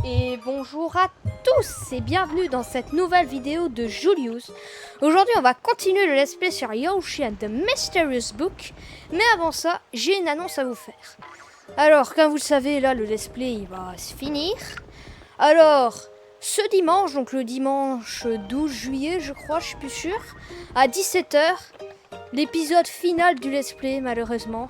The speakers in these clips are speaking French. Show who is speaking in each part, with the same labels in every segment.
Speaker 1: Et bonjour à tous et bienvenue dans cette nouvelle vidéo de Julius. Aujourd'hui on va continuer le let's play sur Yoshi and the Mysterious Book. Mais avant ça, j'ai une annonce à vous faire. Alors, comme vous le savez, là le let's play il va se finir. Alors, ce dimanche, donc le dimanche 12 juillet je crois, je suis plus sûre, à 17 h, l'épisode final du let's play malheureusement,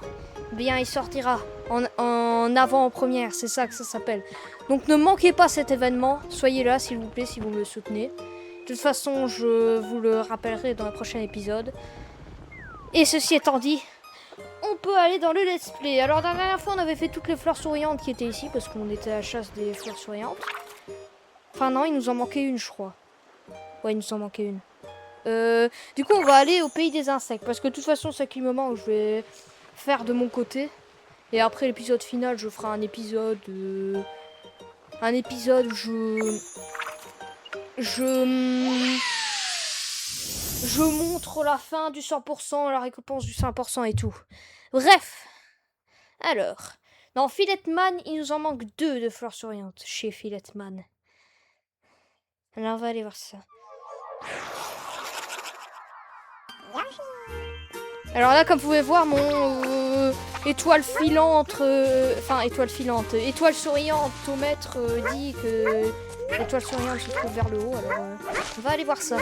Speaker 1: bien il sortira en avant-première, c'est ça que ça s'appelle. Donc ne manquez pas cet événement, soyez là s'il vous plaît si vous me soutenez. De toute façon je vous le rappellerai dans le prochain épisode. Et ceci étant dit, on peut aller dans le let's play. Alors la dernière fois on avait fait toutes les fleurs souriantes qui étaient ici parce qu'on était à la chasse des fleurs souriantes. Enfin non, il nous en manquait une je crois. Ouais, il nous en manquait une. Du coup on va aller au pays des insectes parce que de toute façon ce qui me manque je vais faire de mon côté. Et après l'épisode final je ferai un épisode où je montre la fin du 100%, la récompense du 5% et tout. Bref. Alors, dans Filetman, il nous en manque 2 de fleurs souriantes chez Filetman. Alors on va aller voir ça. Alors là, comme vous pouvez voir, mon étoile souriante au maître dit que l'étoile souriante se trouve vers le haut. Alors on va aller voir ça.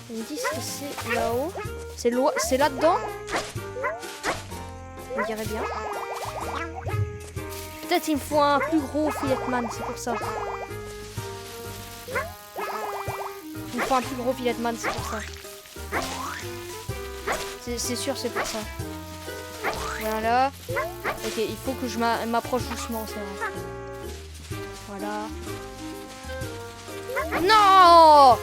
Speaker 1: Ils me disent que c'est là-haut. C'est là-dedans. On dirait bien. Peut-être il me faut un plus gros Filetman, c'est pour ça. Il me faut un plus gros Filetman, c'est pour ça. C'est sûr, c'est pour ça. Voilà. Ok, il faut que je m'approche doucement, c'est vrai. Voilà. Non! En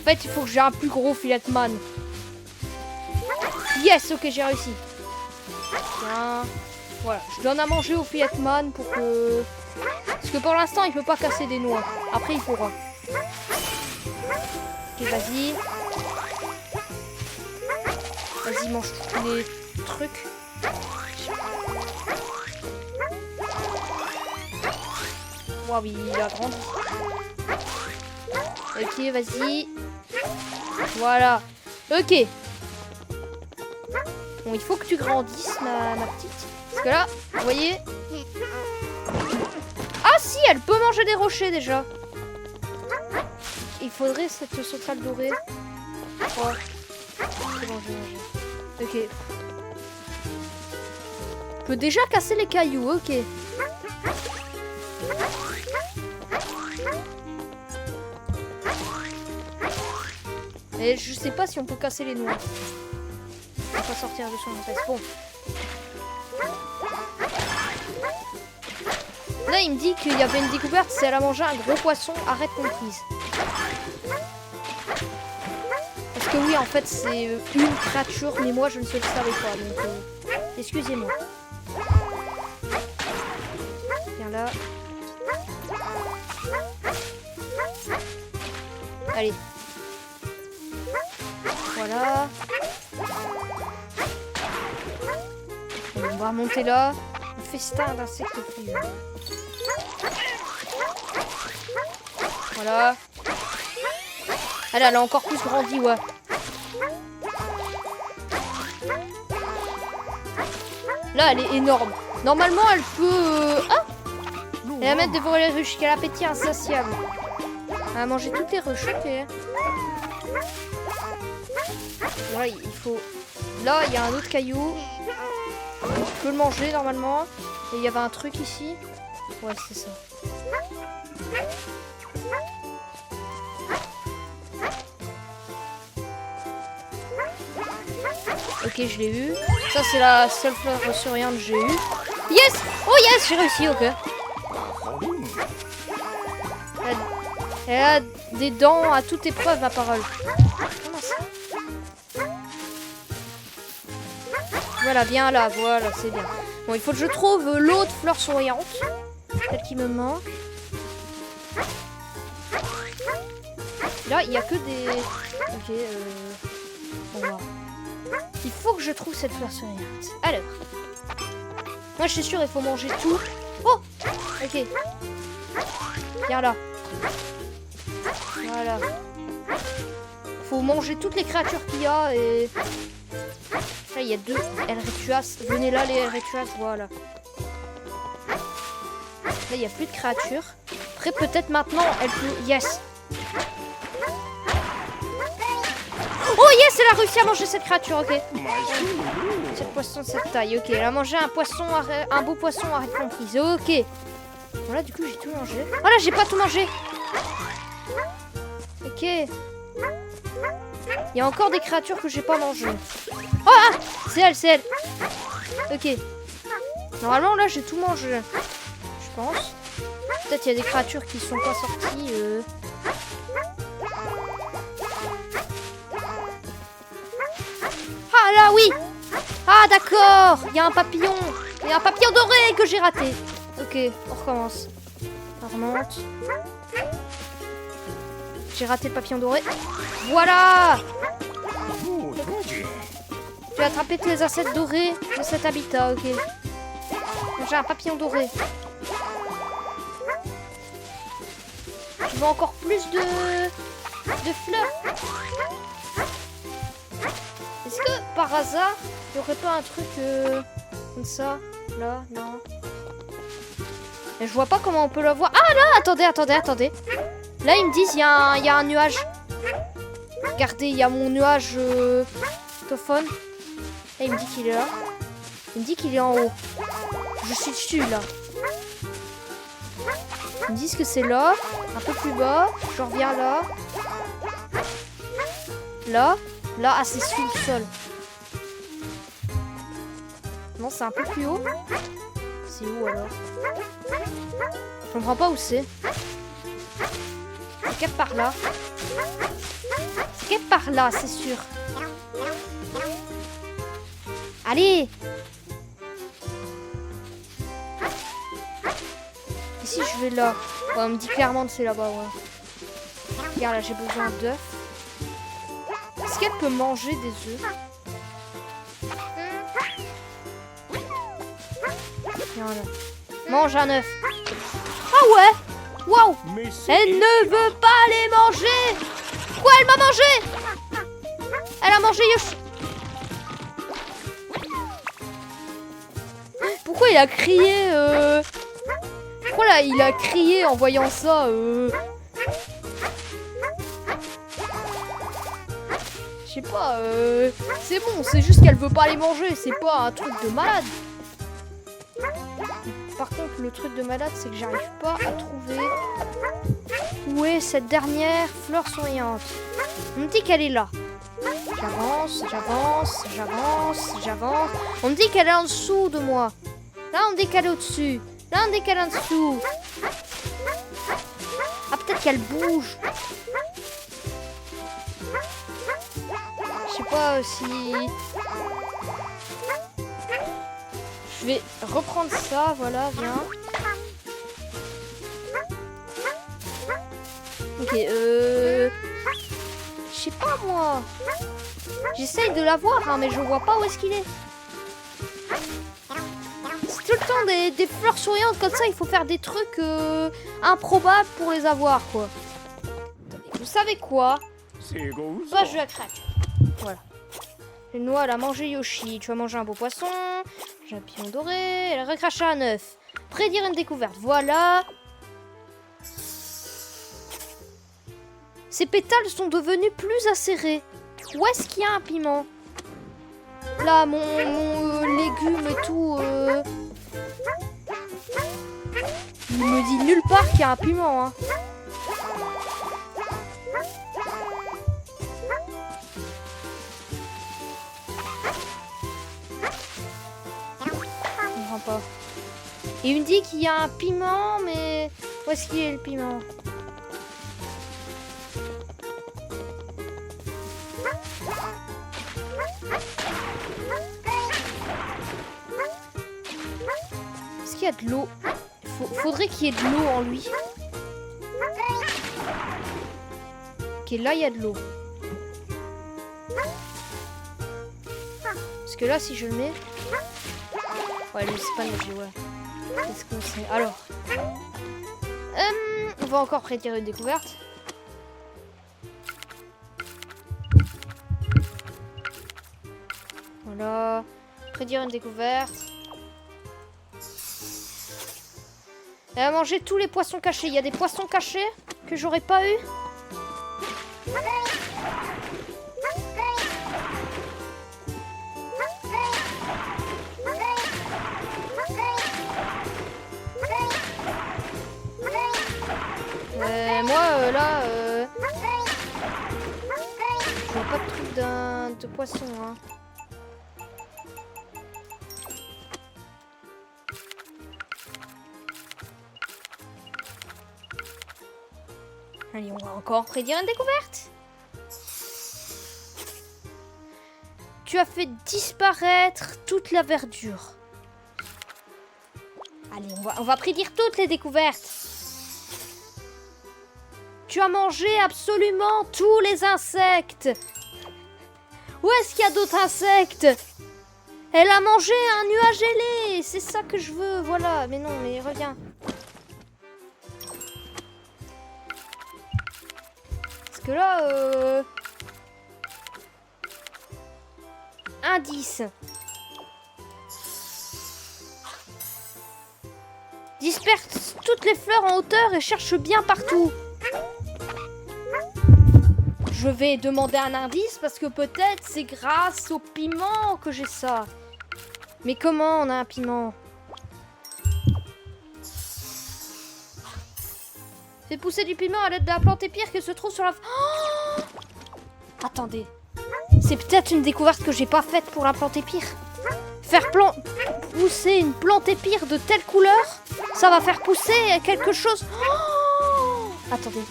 Speaker 1: fait, il faut que j'ai un plus gros Filetman. Yes, ok, j'ai réussi. Tiens. Voilà, je donne à manger au Filetman pour que... Parce que pour l'instant, il peut pas casser des noix. Après, il pourra. Ok, vas-y. Vas-y, mange tous les trucs. Waouh, il a grandi. Ok, vas-y. Voilà. Ok. Bon, il faut que tu grandisses, ma petite. Parce que là, vous voyez... Ah si, elle peut manger des rochers déjà. Il faudrait cette sauterelle dorée. Oh. C'est bon, j'ai mangé. Ok. On peut déjà casser les cailloux, ok. Et je sais pas si on peut casser les noix. On va pas sortir de son impasse. Bon. Là, il me dit qu'il y avait une découverte, c'est elle a mangé un gros poisson, arrête conquise. Parce que oui, en fait, c'est une créature, mais moi, je ne le savais pas. Donc, excusez-moi. Viens là. Allez. Voilà. On va remonter là. Un festin d'insectes fluides. Voilà. Elle a encore plus grandi, ouais. Là, elle est énorme. Normalement, elle peut... Ah, elle va mettre dévorer les ruches, qu'elle a l'appétit insatiable. Elle va manger toutes les ruches, ok. Là, il faut... Là, il y a un autre caillou. Je peux le manger, normalement. Et il y avait un truc ici. Ouais, c'est ça. Ok, je l'ai eu. Ça, c'est la seule fleur souriante que j'ai eue. Yes! Oh yes, j'ai réussi, ok. Elle a des dents à toute épreuve, ma parole. Comment ça? Voilà, bien là, voilà, c'est bien. Bon, il faut que je trouve l'autre fleur souriante. Celle qui me manque. Là, il n'y a que des... Ok, on va... Il faut que je trouve cette fleur souriante. Alors. Moi, je suis sûre, il faut manger tout. Oh! Ok. Viens là. Voilà. Faut manger toutes les créatures qu'il y a et... Là, il y a 2 Elrituas. Venez là, les Elrituas. Voilà. Là, il n'y a plus de créatures. Après, peut-être maintenant, elle peut... Yes. Oh yes, elle a réussi à manger cette créature, ok. Cette poisson de cette taille, ok. Elle a mangé un poisson, un beau poisson arrête comprise, ok. Voilà, du coup, j'ai tout mangé. Oh là, j'ai pas tout mangé. Ok. Il y a encore des créatures que j'ai pas mangées. Oh, ah, c'est elle. Ok. Normalement, là, j'ai tout mangé. Je pense. Peut-être il y a des créatures qui sont pas sorties. Ah là, oui. Ah, d'accord. Il y a un papillon. Il y a un papillon doré que j'ai raté. Ok, on recommence. On remonte. J'ai raté le papillon doré. Voilà. Tu as attrapé tous les insectes dorés de cet habitat, ok. J'ai un papillon doré. Je veux encore plus de fleurs. Est-ce que par hasard, il n'y aurait pas un truc comme ça? Là, non. Mais je vois pas comment on peut le voir. Ah là, attendez. Là, ils me disent il y a un nuage. Regardez, il y a mon nuage tophone. Là, il me dit qu'il est là. Il me dit qu'il est en haut. Je suis dessus, là. Ils me disent que c'est là. Un peu plus bas. Je reviens là. Là. Là, ah, c'est sous le sol. Non, c'est un peu plus haut. C'est où, alors? Je comprends pas où c'est. C'est quelque part là. C'est quelque part là, c'est sûr. Allez! Et si je vais là? Ouais, on me dit clairement que c'est là-bas, ouais. Regarde, là, j'ai besoin d'œufs. Est-ce qu'elle peut manger des œufs? Voilà. Mange un œuf. Ah ouais! Waouh! Elle ne veut pas les manger! Quoi, elle m'a mangé? Elle a mangé Yoshi. Pourquoi il a crié Pourquoi là il a crié en voyant ça Je sais pas, c'est bon, c'est juste qu'elle veut pas les manger, c'est pas un truc de malade. Par contre, le truc de malade, c'est que j'arrive pas à trouver où est cette dernière fleur souriante. On me dit qu'elle est là. J'avance. On me dit qu'elle est en dessous de moi. Là, on me dit qu'elle est au-dessus. Là, on me dit qu'elle est en dessous. Ah, peut-être qu'elle bouge. Je sais pas si... Je vais reprendre ça, voilà, viens. Ok, je sais pas moi. J'essaye de la voir, hein, mais je vois pas où est-ce qu'il est. C'est tout le temps des fleurs souriantes comme ça, il faut faire des trucs improbables pour les avoir, quoi. Vous savez quoi? Bah, je vais la créature. Voilà. Le noix, elle a mangé Yoshi. Tu vas manger un beau poisson. J'ai un papillon doré. Elle a recraché un œuf. Prédire une découverte. Voilà. Ses pétales sont devenus plus acérés. Où est-ce qu'il y a un piment? Là, mon légume et tout. Il me dit nulle part qu'il y a un piment. Hein. Pas. Et il me dit qu'il y a un piment, mais où est-ce qu'il est le piment? Est-ce qu'il y a de l'eau? Faudrait qu'il y ait de l'eau en lui. Ok, là il y a de l'eau. Parce que là, si je le mets... Ouais, lui, c'est pas nager, ouais. Qu'est-ce qu'on sait? Alors. On va encore prédire une découverte. Voilà. Prédire une découverte. Elle a mangé tous les poissons cachés. Il y a des poissons cachés que j'aurais pas eu. Moi là je vois pas de truc de poisson hein. Allez, on va encore prédire une découverte. Tu as fait disparaître toute la verdure. Allez, on va prédire toutes les découvertes. Tu as mangé absolument tous les insectes. Où est-ce qu'il y a d'autres insectes? Elle a mangé un nuage ailé. C'est ça que je veux, voilà. Mais non, mais reviens. Parce que là, indice. Disperse toutes les fleurs en hauteur et cherche bien partout. Je vais demander un indice parce que peut-être c'est grâce au piment que j'ai ça. Mais comment on a un piment? Fais pousser du piment à l'aide de la plante épire qui se trouve sur la... Oh! Attendez. C'est peut-être une découverte que j'ai pas faite pour la plante épire. Faire pousser une plante épire de telle couleur, ça va faire pousser quelque chose... Oh! Attendez.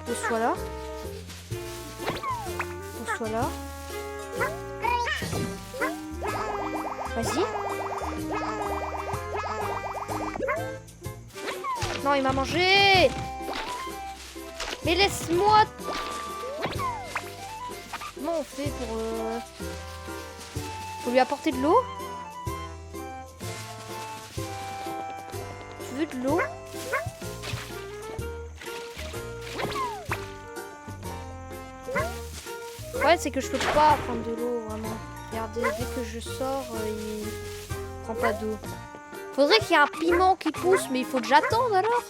Speaker 1: Pose-toi là. Pose-toi là. Vas-y. Non, il m'a mangé. Mais laisse-moi... Comment on fait pour... Faut lui apporter de l'eau? Tu veux de l'eau? Ouais, c'est que je peux pas prendre de l'eau, vraiment. Regardez, dès que je sors, il prend pas d'eau. Faudrait qu'il y ait un piment qui pousse, mais il faut que j'attende alors?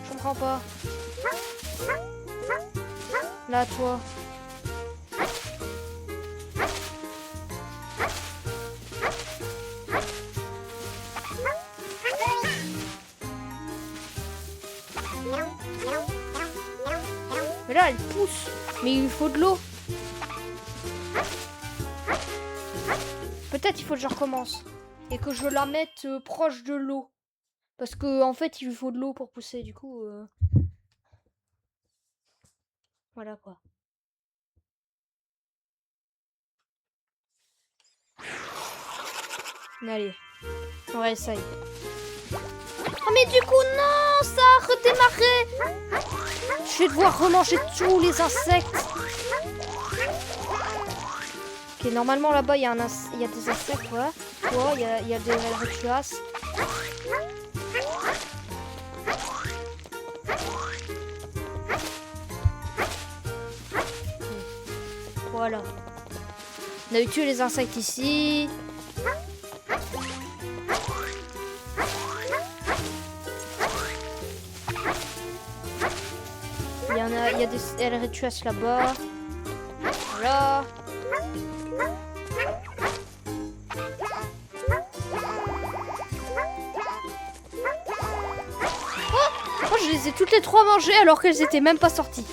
Speaker 1: Je comprends pas. Là, toi. Mais là, elle pousse. Mais il lui faut de l'eau. Peut-être il faut que je recommence. Et que je la mette proche de l'eau. Parce que en fait, il lui faut de l'eau pour pousser. Du coup... Voilà quoi. Allez. On réessaye. Oh mais du coup, non! Ça a redémarré! Je vais devoir remanger tous les insectes. Ok, normalement là-bas il y a des insectes, ouais. Toi, il y a des Rituas. Voilà. On a eu tué les insectes ici. Il y a des Rituas là-bas. Voilà. Oh, je les ai toutes les trois mangées alors qu'elles étaient même pas sorties.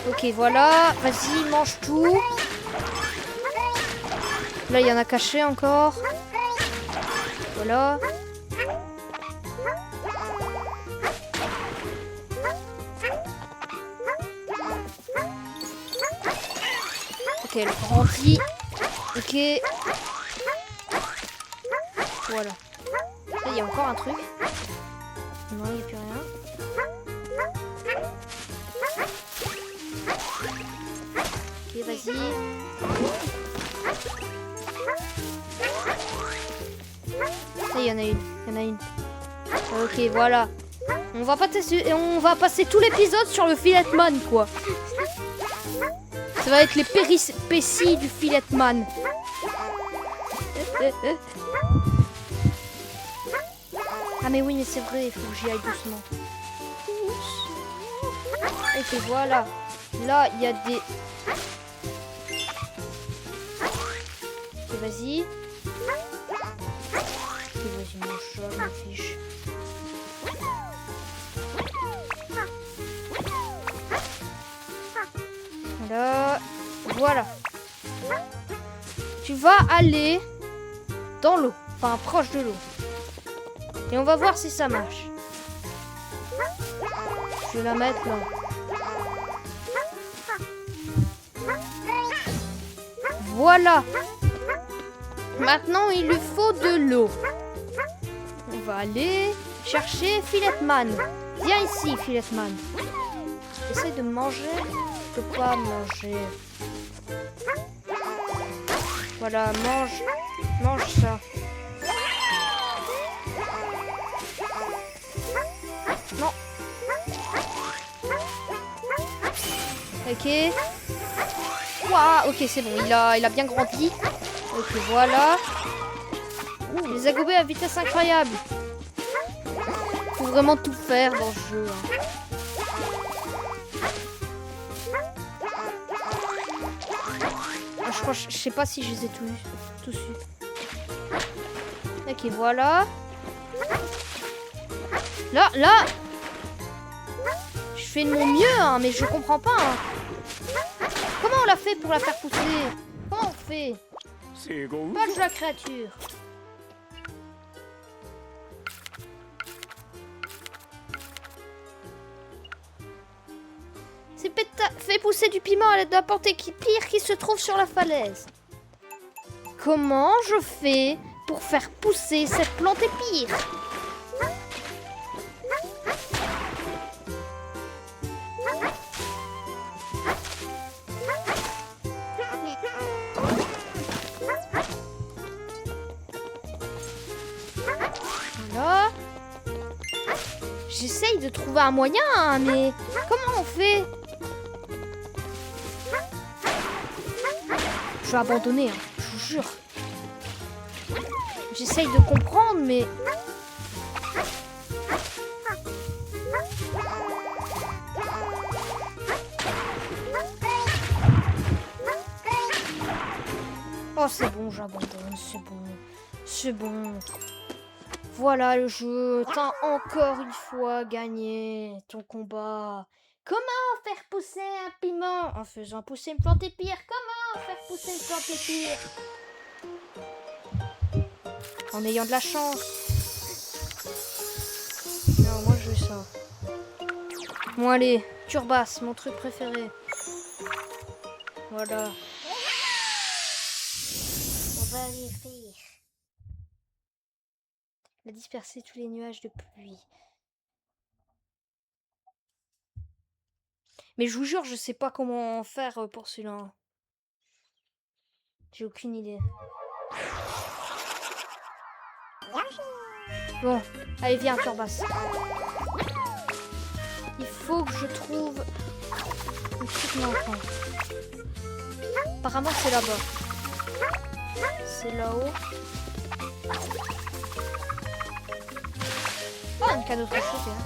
Speaker 1: Ok, voilà. Vas-y, mange tout. Là, il y en a caché encore. Voilà. Ok, elle grandit. Ok. Voilà. Là, il y a encore un truc. Non, il n'y a plus rien. Ok, vas-y. Ah, il y en a une. Il y en a une. Ok, voilà. On va passer tout l'épisode sur le Filetman, quoi. Ça va être les péripéties du Filetman. Ah mais oui, mais c'est vrai, il faut que j'y aille doucement. Ok, voilà. Là, il y a des... Ok, vas-y. Ok, vas-y, mange ça, ma fiche. Voilà. Voilà. Tu vas aller dans l'eau, enfin proche de l'eau. Et on va voir si ça marche. Je vais la mettre là. Voilà. Maintenant, il lui faut de l'eau. On va aller chercher Filetman. Viens ici, Filetman. Essaye de manger. Je peux pas manger. Voilà, mange. Mange ça. Non. Ok. Ouah, ok, c'est bon. Il a bien grandi. Ok, voilà. Il les a gobés à vitesse incroyable. Faut vraiment tout faire dans ce jeu. Hein. Ah, je sais pas si je les ai tous eus. Ok, voilà. Là. Je fais de mon mieux, hein, mais je comprends pas. Hein. Comment on l'a fait pour la faire pousser? Comment on fait? Pas de la créature. C'est Péta fait pousser du piment à l'aide d'un plante pire qui se trouve sur la falaise. Comment je fais pour faire pousser cette plante épire? Voilà. J'essaye de trouver un moyen, hein, mais comment on fait? Je vais abandonner, hein, je vous jure. J'essaye de comprendre, mais... Oh, c'est bon, j'abandonne, c'est bon. C'est bon. Voilà le jeu. T'as encore une fois gagné ton combat. Comment faire pousser un piment en faisant pousser une plante épire? Comment faire pousser une plante épire? En ayant de la chance. Non, moi je veux ça. Bon allez, Turbasse, mon truc préféré. Voilà. On va aller faire. Il a dispersé tous les nuages de pluie. Mais je vous jure, je sais pas comment faire pour celui-là. J'ai aucune idée. Bon, allez viens Turbasse. Il faut que je trouve le truc manquant. Apparemment c'est là-bas. C'est là-haut. Ah, une canne autre chose. Hein.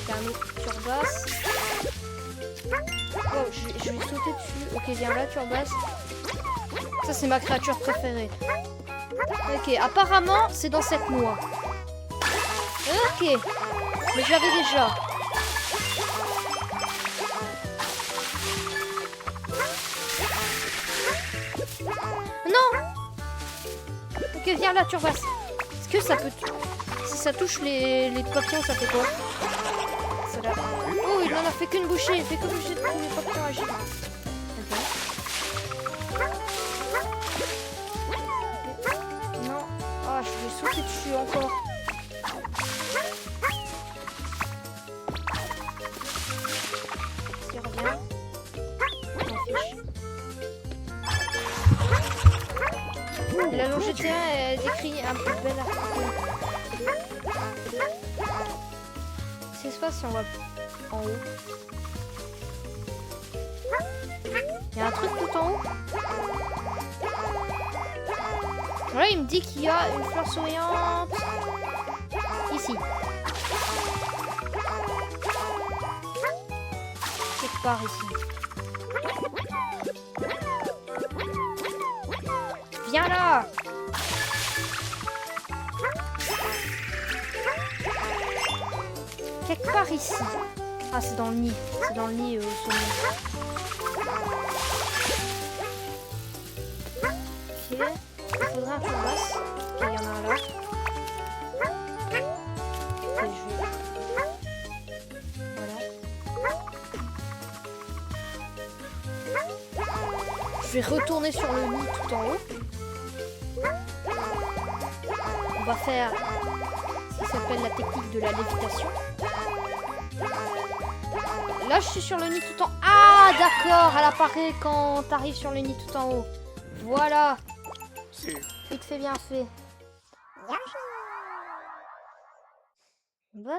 Speaker 1: Il y a un autre Turbasse. Oh, je vais sauter dessus. Ok, viens là, Turbasse. Ça, c'est ma créature préférée. Ok, apparemment, c'est dans cette noix. Ok, mais je l'avais déjà. Non. Ok, viens là, Turbasse. Est-ce que ça peut... Si ça touche les papillons, ça fait quoi? Ça là. Oh, il n'en a fait qu'une bouchée. Il fait que boucher tous les papillons agir. Ok. Non. Ah, je vais sauter dessus encore. La longévité est décrit un peu belle article. C'est ce si on va en haut. Il y a un truc tout en haut. Là, il me dit qu'il y a une fleur souriante. Ici. Quelque part ici. Viens là! Quelque part ici. Ah, c'est dans le nid. C'est dans le nid au sommet. Ok. Il faudra un turbasse. Ok, il y en a un là. Ok, voilà. Je vais retourner sur le nid tout en haut. On va faire ce qui s'appelle la technique de la lévitation. Là, je suis sur le nid tout en haut. Ah, d'accord, elle apparaît quand t'arrives sur le nid tout en haut. Voilà. Vite fait, bien fait. Voilà.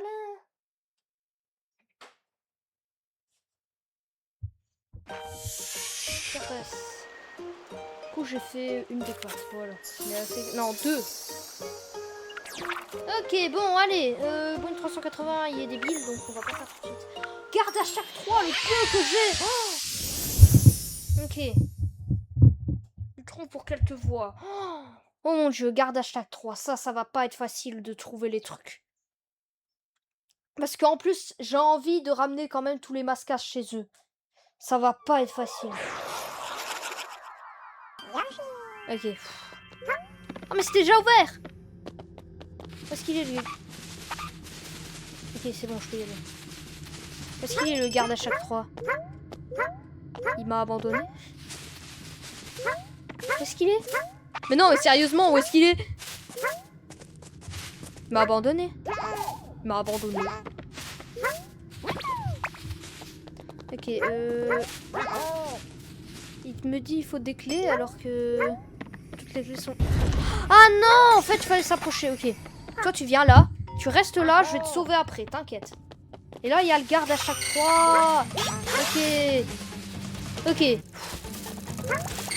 Speaker 1: Du coup, j'ai fait une découverte. Voilà. Non, 2. Ok, bon, allez. Boeing 380, il est débile, donc on va pas faire tout de suite. Garde à chaque 3 le peu que j'ai. Ok. Je trompe pour qu'elle te voie. Oh mon dieu, garde à chaque 3. Ça va pas être facile de trouver les trucs. Parce qu'en plus, j'ai envie de ramener quand même tous les mascages chez eux. Ça va pas être facile. Ok. Oh, mais c'était déjà ouvert! Où est-ce qu'il est, lui? Ok, c'est bon, je peux y aller. Où est-ce qu'il est, le garde à chaque 3? Il m'a abandonné. Où est-ce qu'il est? Mais non, mais sérieusement, où est-ce qu'il est? Il m'a abandonné. Il m'a abandonné. Ok, il me dit il faut des clés alors que toutes les clés sont... Ah non, en fait, il fallait s'approcher, ok. Toi, tu viens là, tu restes là, je vais te sauver après, t'inquiète. Et là, il y a le garde à chaque fois. Ok. Ok.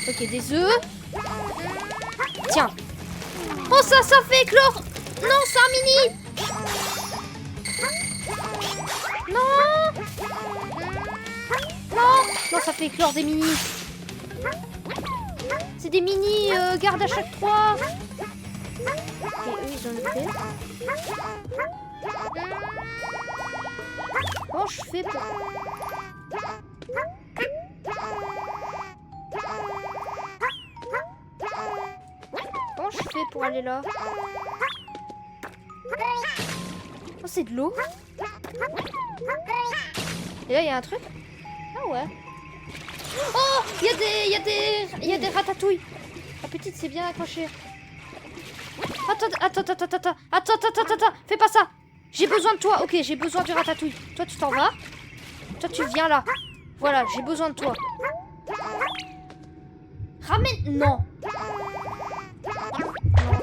Speaker 1: Ok, des œufs. Tiens. Oh, ça fait éclore. Non, c'est un mini. Non. Non, ça fait éclore des mini. C'est des mini garde à chaque 3. Ok, eux, ils ont le fait. Comment je fais pour... Comment je fais pour aller là? Oh, c'est de l'eau. Et là, il y a un truc. Ah ouais. Oh, il y a des ratatouilles. La petite, c'est bien accroché. Attends. Fais pas ça. J'ai besoin de toi. Ok, j'ai besoin du ratatouille. Toi, tu t'en vas. Toi, tu viens là. Voilà, j'ai besoin de toi. Ramène... Non. Non,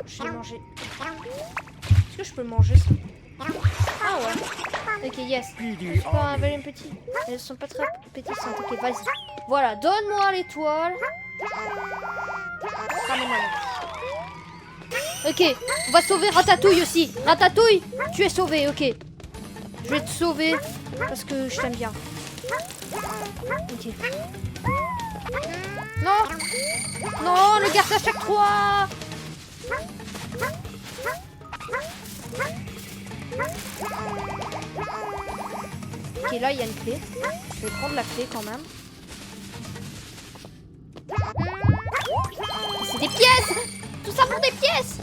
Speaker 1: je vais manger. Est-ce que je peux manger ça? Ah ouais. Ok, yes. C'est pas un bel petit. Elles sont pas très appétissantes. Ok, vas-y. Voilà, donne-moi l'étoile. Ramène-moi là. Ok, on va sauver Ratatouille aussi. Ratatouille, tu es sauvé, ok. Je vais te sauver parce que je t'aime bien. Ok. Non. Non, le garde à chaque 3. Ok, là, il y a une clé. Je vais prendre la clé quand même. C'est des pièces. Tout ça pour des pièces.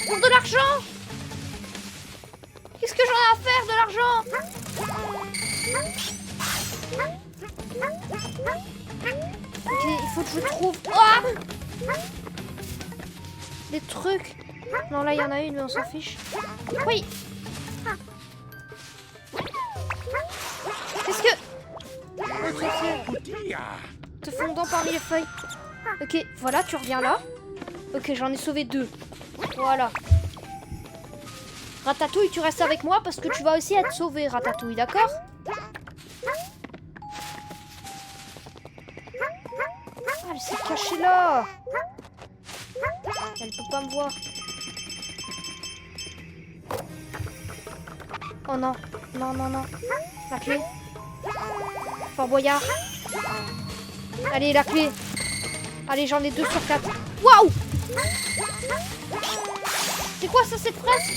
Speaker 1: Pour de l'argent. Qu'est-ce que j'en ai à faire de l'argent? Ok, il faut que je trouve... Oh, des trucs. Non, là, il y en a une, mais on s'en fiche. Oui. Qu'est-ce que... Te fondant parmi les feuilles. Ok, voilà, tu reviens là. Ok, j'en ai sauvé 2. Voilà. Ratatouille, tu restes avec moi parce que tu vas aussi être sauvé, Ratatouille, d'accord? Ah, elle s'est cachée là. Elle peut pas me voir. Oh non, non, non, non. La clé. Fort Boyard. Allez, la clé. Allez, j'en ai 2 sur 4. Waouh! C'est quoi ça, cette fraise?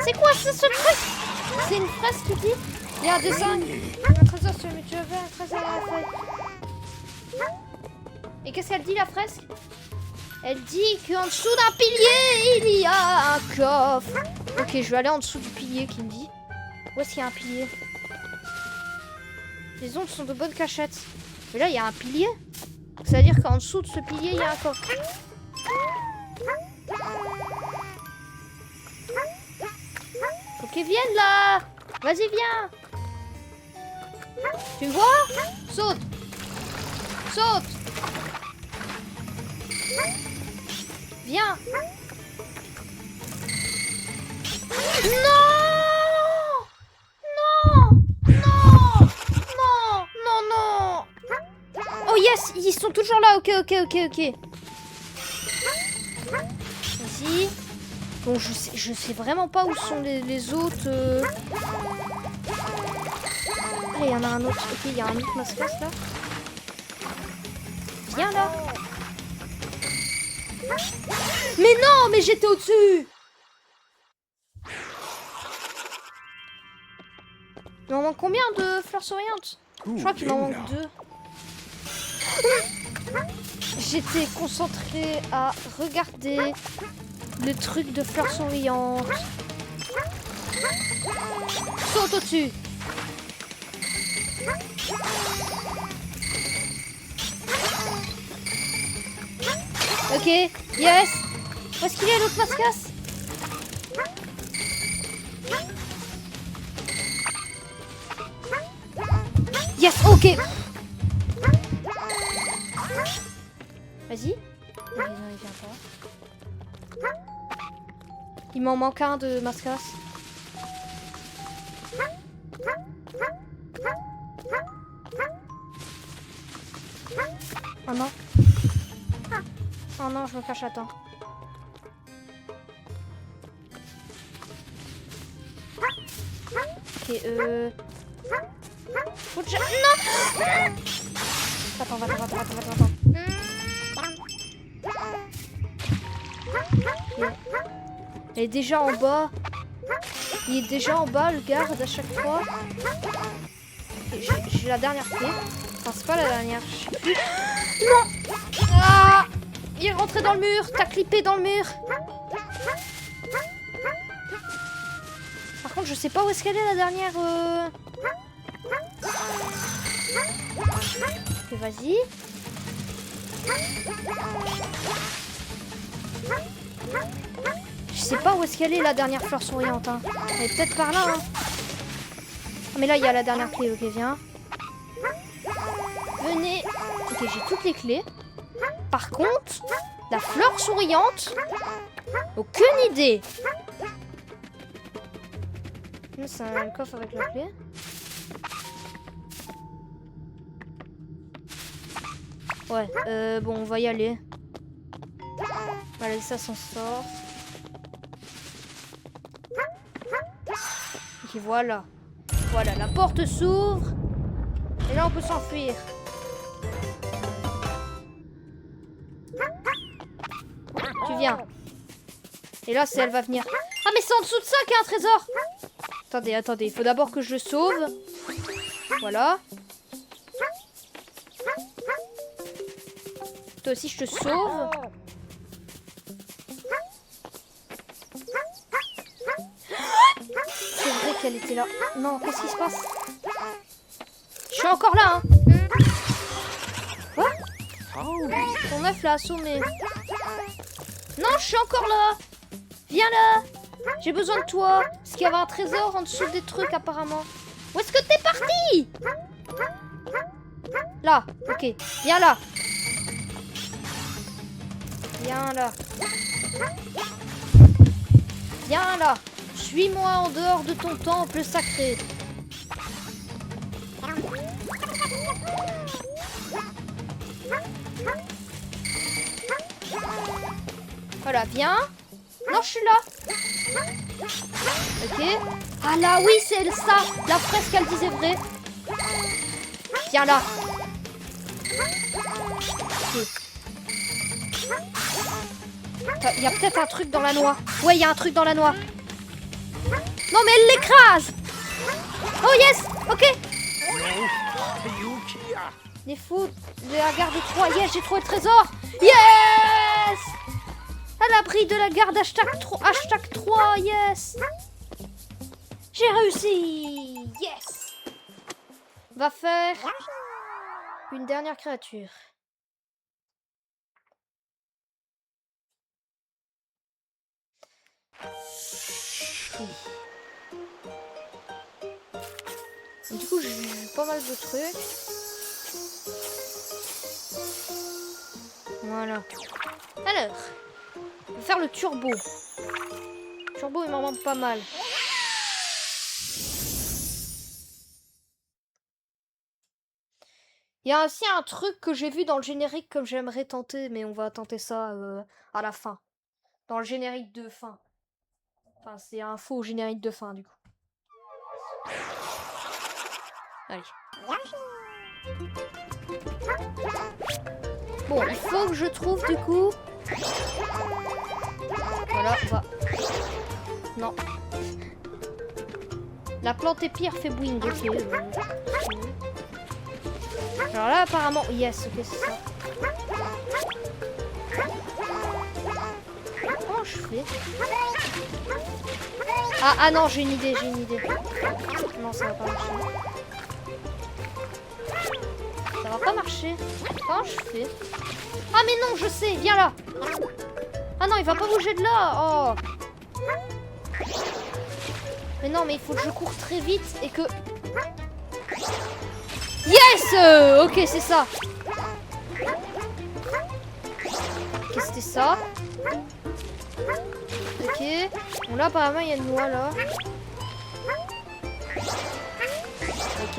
Speaker 1: C'est quoi ça, ce truc? C'est une fraise qui dit il y a un dessin. Un trésor sur mais tu as fait un trésor à la feuille. Et qu'est-ce qu'elle dit, la fresque? Elle dit qu'en dessous d'un pilier, il y a un coffre. Ok, je vais aller en dessous du pilier, qui me dit. Où est-ce qu'il y a un pilier? Les ondes sont de bonnes cachettes. Mais là, il y a un pilier. C'est-à-dire qu'en dessous de ce pilier, il y a un coffre. Faut qu'ils viennent là. Vas-y, viens. Tu me vois? Saute. Saute. Viens. Non. Oh yes, ils sont toujours là. Ok. Vas-y. Bon, je sais vraiment pas où sont les autres. Ah, il y en a un autre. Ok, il y a un autre mascasse là. Viens là. Mais non, mais j'étais au-dessus. Il m'en manque combien de fleurs souriantes? Je crois qu'il m'en manque 2. J'étais concentrée à regarder le truc de fleurs souriantes. Saute au-dessus. Ok, yes. Où est-ce qu'il est, l'autre mascasse? Yes, ok. Vas-y. Non, il vient pas. Il m'en manque un de mascasse. Oh non. Oh non, je me cache, attends. Ok, faut que je... Non. Attends. Okay. Il est déjà en bas. Il est déjà en bas, le garde, à chaque fois. J'ai la dernière clé. Enfin, c'est pas la dernière, je sais plus. Non. Ah, il est rentré dans le mur. T'as clippé dans le mur. Par contre, je sais pas où est-ce qu'elle est, la dernière. Ok, vas-y. Je sais pas où est-ce qu'elle est, la dernière fleur souriante. Hein. Elle est peut-être par là. Hein. Ah, mais là, il y a la dernière clé. Ok, viens. Venez. Ok, j'ai toutes les clés. Par contre, la fleur souriante, aucune idée. C'est un coffre avec la clé. Ouais, bon, on va y aller. Voilà, ça s'en sort. Ok, voilà. Voilà, la porte s'ouvre. Et là, on peut s'enfuir. Tu viens. Et là, elle va venir. Ah, mais c'est en dessous de ça qu'il y a un trésor. Attendez. Il faut d'abord que je le sauve. Voilà. Toi aussi, je te sauve. C'est vrai qu'elle était là. Non, qu'est-ce qui se passe? Je suis encore là, hein. Quoi? Ton œuf l'a assommé. Non, je suis encore là. Viens là. J'ai besoin de toi. Parce qu'il y avait un trésor en dessous des trucs, apparemment. Où est-ce que t'es parti? Là, ok. Viens là. Viens là. Viens là. Suis-moi en dehors de ton temple sacré. Voilà, viens. Non, je suis là. Ok. Ah là, oui, c'est ça. La fresque, elle disait vrai. Viens là. Ok. Il y a peut-être un truc dans la noix. Ouais, il y a un truc dans la noix. Non, mais elle l'écrase. Oh, yes. Ok. Les fous de la garde 3. Yes, j'ai trouvé le trésor. Yes. À l'abri de la garde hashtag 3. Yes. J'ai réussi. Yes. Va faire une dernière créature. Du coup, j'ai pas mal de trucs. Voilà. Alors, on va faire le turbo. Turbo, il m'en manque pas mal. Il y a aussi un truc que j'ai vu dans le générique que j'aimerais tenter, mais on va tenter ça à la fin. Dans le générique de fin. Enfin, c'est un faux générique de fin, du coup. Allez. Bon, il faut que je trouve, du coup... Voilà, on va... Non. La plante épire fait boing, ok. Alors là, apparemment... Yes, ok, c'est ça. Comment je fais? Ah non, j'ai une idée. Non, ça va pas marcher. Ça va pas marcher. Comment je fais? Ah mais non, je sais, viens là. Ah non, il va pas bouger de là. Oh. Mais non, mais il faut que je cours très vite et que... Yes. Ok, c'est ça. Ok, c'était ça. Ok. Bon, là, apparemment, il y a une noix, là. Ok.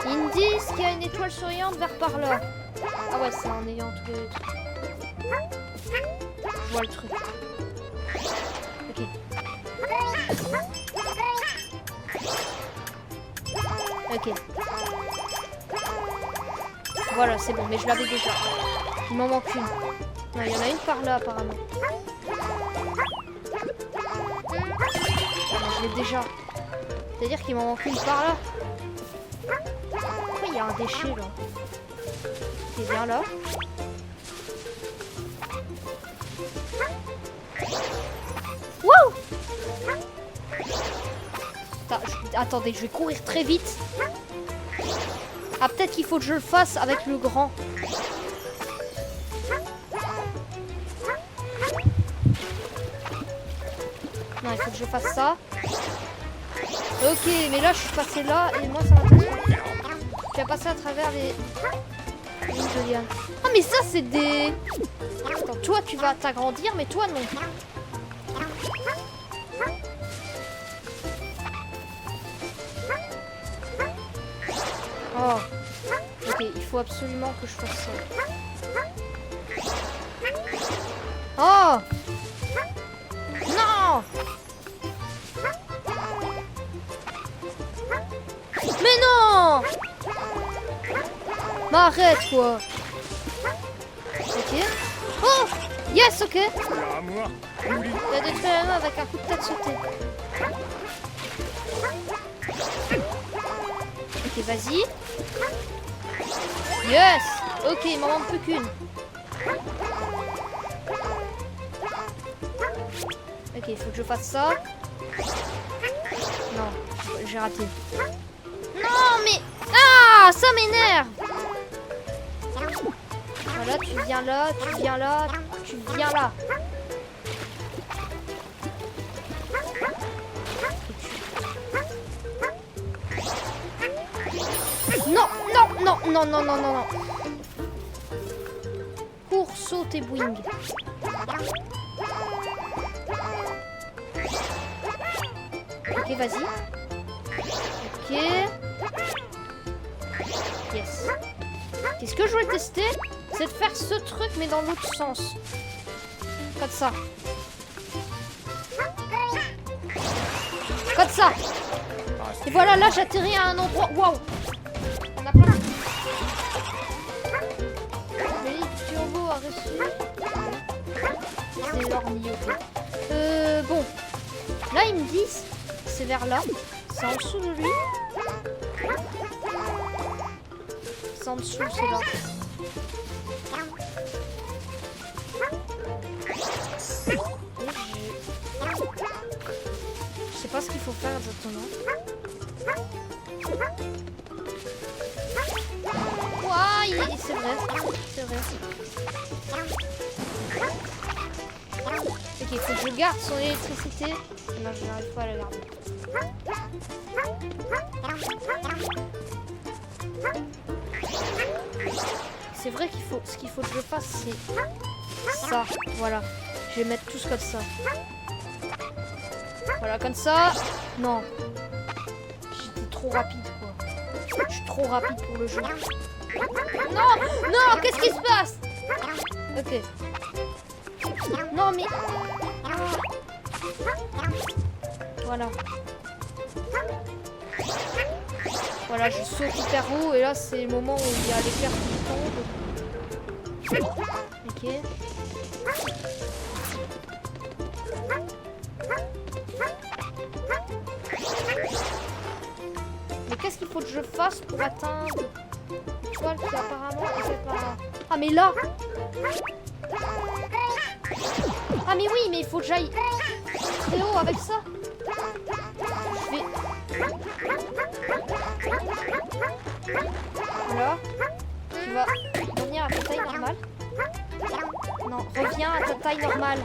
Speaker 1: Ils me disent qu'il y a une étoile souriante vers par là. Ah ouais, c'est en ayant tous les trucs. Je vois le truc. Ok. Ok. Voilà, c'est bon, mais je l'avais déjà. Il m'en manque une. Non, il y en a une par là, apparemment. Je l'ai déjà. C'est-à-dire qu'il m'en manque une par là. Pourquoi il y a un déchet, là? Ok, viens là. Wouh! Attendez, je vais courir très vite. Ah, peut-être qu'il faut que je le fasse avec le grand. Non, il faut que je fasse ça. Ok, mais là, je suis passé là et moi, ça m'intéresse pas. Je vais passer à travers les lignes de liane. Ah, mais ça, c'est des... Attends, toi, tu vas t'agrandir, mais toi, non. Oh. Ok, il faut absolument que je fasse ça. Oh. Non. Mais non. Mais arrête, quoi. Ok. Oh. Yes, ok. Il a détruit la main avec un coup de tête sauté. Ok, vas-y. Yes. Ok, il m'en manque plus qu'une. Ok, il faut que je fasse ça. Non, j'ai raté. Non, mais... Ah, ça m'énerve. Voilà, tu viens là, tu viens là, tu viens là. Non, non, non. Non, non, non, non, non, non. Cours, saute et boing. Ok, vas-y. Ok. Yes. Qu'est-ce que je voulais tester? C'est de faire ce truc, mais dans l'autre sens. Comme ça. Comme ça. Et voilà, là, j'atterris à un endroit. Waouh. On a pas... Oui, turbo a reçu. C'est l'orni, ok. Bon. Là, ils me disent, c'est vers là. C'est en dessous de lui. C'est en dessous, c'est là. Je sais pas ce qu'il faut faire exactement. Ouah, c'est vrai. C'est vrai. Ok, il faut que je garde son électricité. Non, je n'arrive pas à la garder. C'est vrai qu'il faut... Ce qu'il faut que je fasse, c'est ça. Voilà. Je vais mettre tous comme ça. Voilà, comme ça. Non. J'étais trop rapide, quoi. Je suis trop rapide pour le jeu. Non! Non! Qu'est-ce qui se passe? Ok. Non, mais... Voilà. Voilà, je saute hyper haut et là, c'est le moment où il y a l'éclair qui tombe. Ok. Mais qu'est-ce qu'il faut que je fasse pour atteindre l'étoile qui apparemment est faite par là? Ah, mais là! Ah, mais oui, mais il faut que j'aille très haut avec ça. Je vais... Voilà. Tu vas revenir à ta taille normale. Non, reviens à ta taille normale.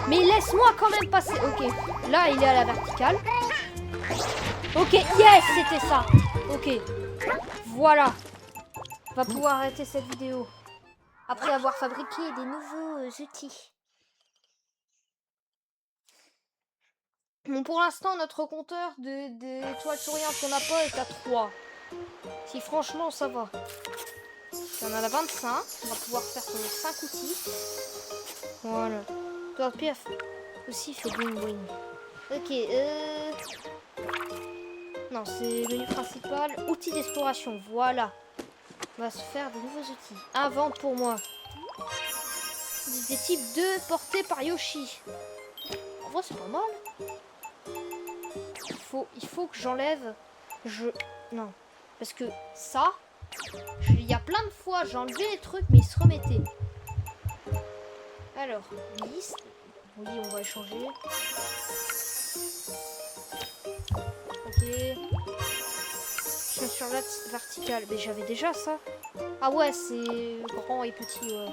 Speaker 1: Mais laisse-moi quand même passer. Ok, là il est à la verticale. Ok, yes, c'était ça. Ok, voilà. On va pouvoir arrêter cette vidéo. Après avoir fabriqué des nouveaux outils. Bon, pour l'instant, notre compteur d'étoiles souriantes qu'on n'a pas est à 3. Si franchement, ça va. On en a 25. On va pouvoir faire 5 outils. Voilà. Toi, PF aussi fait bling bling. Ok, non, c'est le menu principal. Outils d'exploration, voilà. On va se faire de nouveaux outils. Invente pour moi. Des types 2 portés par Yoshi. En vrai, c'est pas mal. Il faut que j'enlève. Non. Parce que ça, il y a plein de fois, j'ai enlevé les trucs, mais ils se remettaient. Alors, liste. Oui, on va échanger. Ok. Je suis sur la verticale. Mais j'avais déjà ça. Ah ouais, c'est grand et petit, ouais.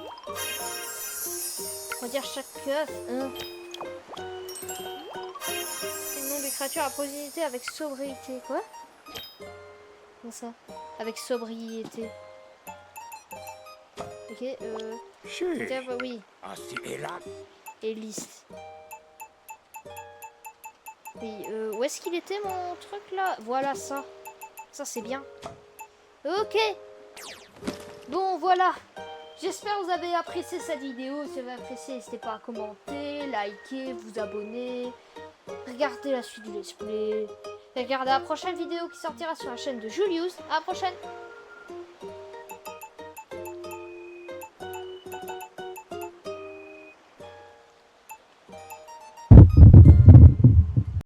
Speaker 1: On va dire chaque œuf. Le nom des créatures à proximité avec sobriété. Quoi? Comment ça? Avec sobriété. Ok, oui. Et liste. Oui, où est-ce qu'il était mon truc là? Voilà ça. Ça c'est bien. Ok. Bon voilà. J'espère que vous avez apprécié cette vidéo. Si vous avez apprécié, n'hésitez pas à commenter, liker, vous abonner. Regardez la suite du let's play. Regardez la prochaine vidéo qui sortira sur la chaîne de Julius. À la prochaine.